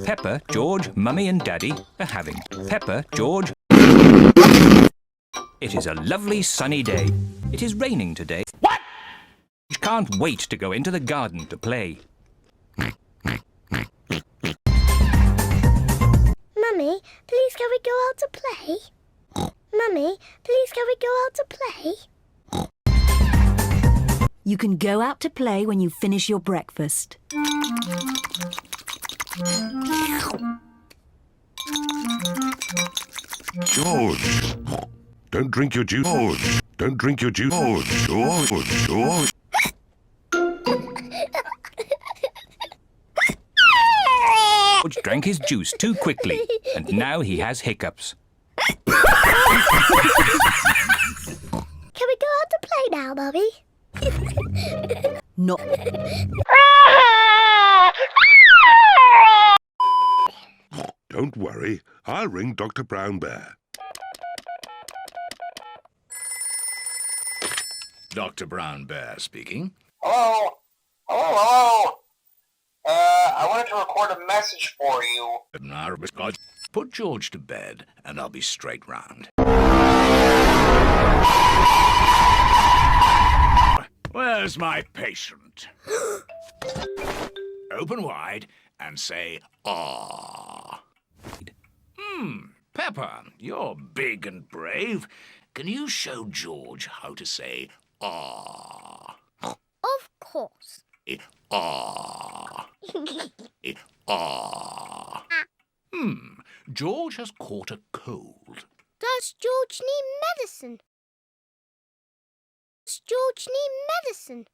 Pepper, George, Mummy and Daddy are having. Pepper, George... It is a lovely sunny day. It is raining today. What? Can't wait to go into the garden to play. Mummy, please can we go out to play? Mummy, please can we go out to play? You can go out to play when you finish your breakfast. George, don't drink your juice. George, don't drink your juice. George. George drank his juice too quickly, and now he has hiccups. Can we go out to play now, Mummy? Not... Don't worry, I'll ring Dr. Brown Bear. Dr. Brown Bear speaking. Hello? Hello? I wanted to record a message for you. Put George to bed, and I'll be straight round. Where's my patient? Open wide and say, "Ah." Pepper, you're big and brave. Can you show George how to say, "Ah"? Of course. Ah. Ah. George has caught a cold. Does George need medicine? Does George need medicine?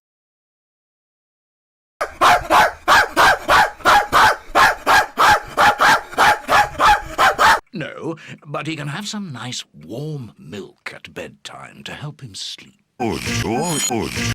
No, but he can have some nice warm milk at bedtime to help him sleep. George.